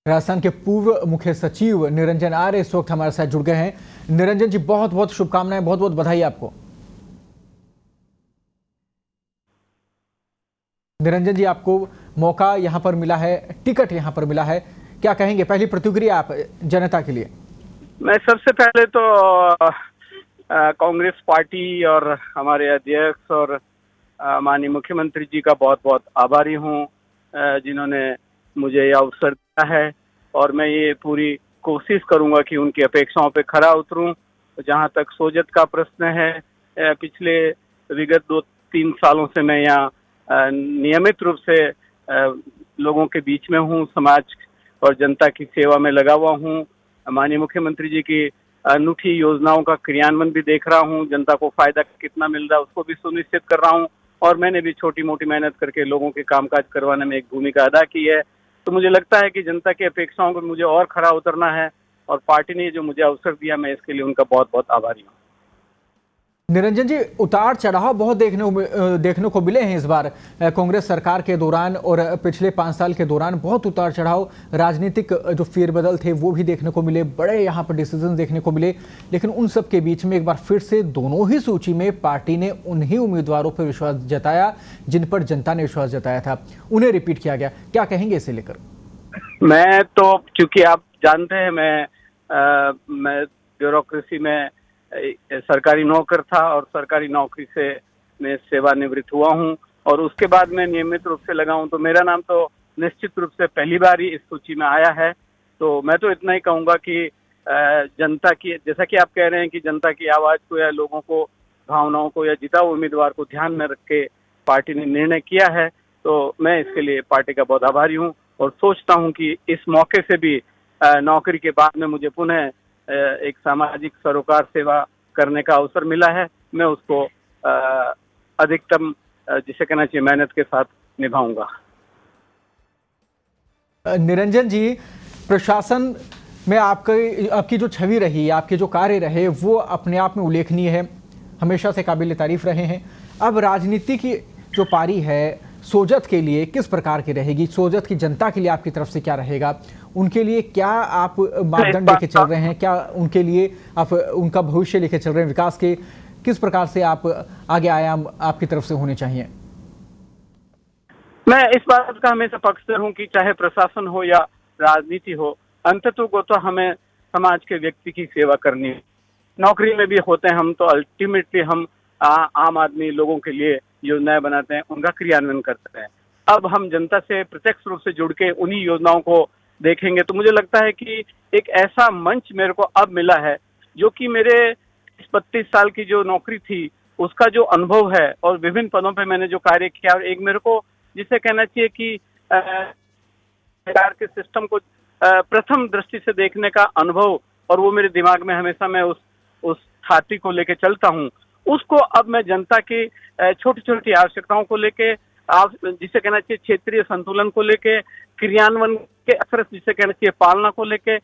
राजस्थान के पूर्व मुख्य सचिव निरंजन आर्य इस वक्त हमारे साथ जुड़ गए हैं। निरंजन जी, बहुत बहुत शुभकामनाएं, बहुत बहुत बधाई आपको। निरंजन जी, आपको मौका यहां पर मिला है, टिकट यहां पर मिला है, क्या कहेंगे? पहली प्रतिक्रिया आप जनता के लिए। मैं सबसे पहले तो कांग्रेस पार्टी और हमारे अध्यक्ष और माननीय मुख्यमंत्री जी का बहुत बहुत आभारी हूं, जिन्होंने मुझे यह अवसर दिया है। और मैं ये पूरी कोशिश करूंगा कि उनकी अपेक्षाओं पे खरा उतरूं। जहां तक सोजत का प्रश्न है, पिछले विगत 2-3 सालों से मैं यहाँ नियमित रूप से लोगों के बीच में हूँ, समाज और जनता की सेवा में लगा हुआ हूँ। माननीय मुख्यमंत्री जी की अनूठी योजनाओं का क्रियान्वयन भी देख रहा हूँ, जनता को फायदा कितना मिल रहा है उसको भी सुनिश्चित कर रहा हूँ। और मैंने भी छोटी मोटी मेहनत करके लोगों के कामकाज करवाने में एक भूमिका अदा की है। तो मुझे लगता है कि जनता की अपेक्षाओं को मुझे और खरा उतरना है, और पार्टी ने जो मुझे अवसर दिया, मैं इसके लिए उनका बहुत बहुत आभारी हूँ। निरंजन जी, उतार चढ़ाव बहुत देखने को मिले हैं इस बार कांग्रेस सरकार के दौरान, और पिछले 5 साल के दौरान बहुत उतार चढ़ाव, राजनीतिक जो फेरबदल थे वो भी देखने को मिले, बड़े यहाँ पर डिसीजन देखने को मिले। लेकिन उन सब के बीच में एक बार फिर से दोनों ही सूची में पार्टी ने उन्हीं उम्मीदवारों पर विश्वास जताया जिन पर जनता ने विश्वास जताया था, उन्हें रिपीट किया गया। क्या कहेंगे इसे लेकर? मैं तो, क्योंकि आप जानते हैं, मैं ब्यूरोक्रेसी में सरकारी नौकर था और सरकारी नौकरी से मैं सेवानिवृत्त हुआ हूं, और उसके बाद मैं नियमित रूप से लगा हूं। तो मेरा नाम तो निश्चित रूप से पहली बार ही इस सूची में आया है। तो मैं तो इतना ही कहूंगा कि जनता की, जैसा कि आप कह रहे हैं कि जनता की आवाज को या लोगों को, भावनाओं को या जिता हुआ उम्मीदवार को ध्यान में रख के पार्टी ने निर्णय किया है। तो मैं इसके लिए पार्टी का बहुत आभारी हूँ, और सोचता हूँ कि इस मौके से भी नौकरी के बाद में मुझे पुनः एक सामाजिक सरोकार सेवा करने का अवसर मिला है। मैं उसको अधिकतम, जिसे कहना चाहिए, मेहनत के साथ निभाऊंगा। निरंजन जी, प्रशासन में आपकी जो छवि रही, आपके जो कार्य रहे, वो अपने आप में उल्लेखनीय है, हमेशा से काबिल तारीफ रहे हैं। अब राजनीति की जो पारी है सोजत के लिए किस प्रकार की रहेगी? सोजत की जनता के लिए आपकी तरफ से क्या रहेगा? उनके लिए क्या आप मापदंड लेके चल रहे हैं? क्या उनके लिए आप उनका भविष्य लेके चल रहे हैं? विकास के किस प्रकार से आप आगे आयाम आपकी तरफ से होने चाहिए? मैं इस बात का हमेशा पक्षधर हूं कि चाहे प्रशासन हो या राजनीति हो, अंततः तो हमें समाज के व्यक्ति की सेवा करनी है। नौकरी में भी होते हैं हम, तो अल्टीमेटली हम आम आदमी लोगों के लिए योजनाएं बनाते हैं, उनका क्रियान्वयन करते हैं। अब हम जनता से प्रत्यक्ष रूप से जुड़ के उन्हीं योजनाओं को देखेंगे। तो मुझे लगता है कि एक ऐसा मंच मेरे को अब मिला है, जो कि मेरे 32 साल की जो नौकरी थी उसका जो अनुभव है, और विभिन्न पदों पे मैंने जो कार्य किया, और एक मेरे को जिसे कहना चाहिए कि सरकार के सिस्टम को प्रथम दृष्टि से देखने का अनुभव, और वो मेरे दिमाग में हमेशा, मैं उस छाती को लेके चलता हूँ। उसको अब मैं जनता की छोटी छोटी आवश्यकताओं को लेके, जिसे कहना चाहिए क्षेत्रीय संतुलन को लेके, क्रियान्वयन के असर, जिसे कहना चाहिए पालना को लेके,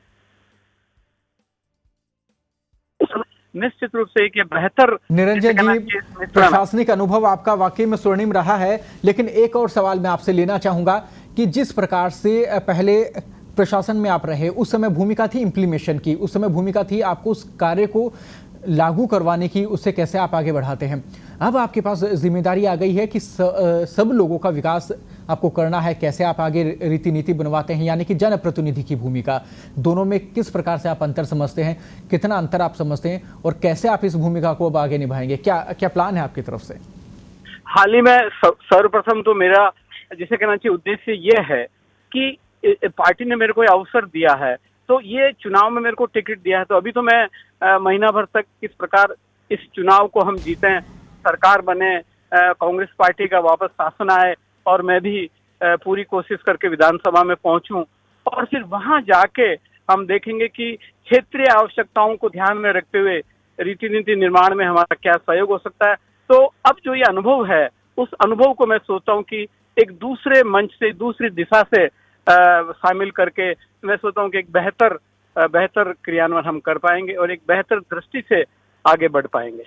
निश्चित रूप से एक बेहतर। निरंजन जी, प्रशासनिक अनुभव आपका वाकई में स्वर्णिम रहा है, लेकिन एक और सवाल मैं आपसे लेना चाहूंगा कि जिस प्रकार से पहले प्रशासन में आप रहे, उस समय भूमिका थी इम्प्लीमेशन की, उस समय भूमिका थी आपको उस कार्य को लागू करवाने की, उससे कैसे आप आगे बढ़ाते हैं। अब आपके पास जिम्मेदारी आ गई है कि सब लोगों का विकास आपको करना है, कैसे आप आगे रीति नीति बनवाते हैं, यानी कि जनप्रतिनिधि की भूमिका। दोनों में किस प्रकार से आप अंतर समझते हैं, कितना अंतर आप समझते हैं, और कैसे आप इस भूमिका को अब आगे निभाएंगे? क्या क्या प्लान है आपकी तरफ से? हाल ही में सर्वप्रथम तो मेरा, जिसे कहना चाहिए, उद्देश्य ये है कि पार्टी ने मेरे को अवसर दिया है, तो ये चुनाव में मेरे को टिकट दिया है। तो अभी तो मैं महीना भर तक किस प्रकार इस चुनाव को हम जीतें, सरकार बने, कांग्रेस पार्टी का वापस शासन आए, और मैं भी पूरी कोशिश करके विधानसभा में पहुंचूं, और फिर वहां जाके हम देखेंगे कि क्षेत्रीय आवश्यकताओं को ध्यान में रखते हुए रीति नीति निर्माण में हमारा क्या सहयोग हो सकता है। तो अब जो ये अनुभव है, उस अनुभव को मैं सोचता हूँ कि एक दूसरे मंच से, दूसरी दिशा से शामिल करके, मैं सोचता हूँ कि एक बेहतर क्रियान्वयन हम कर पाएंगे, और एक बेहतर दृष्टि से आगे बढ़ पाएंगे।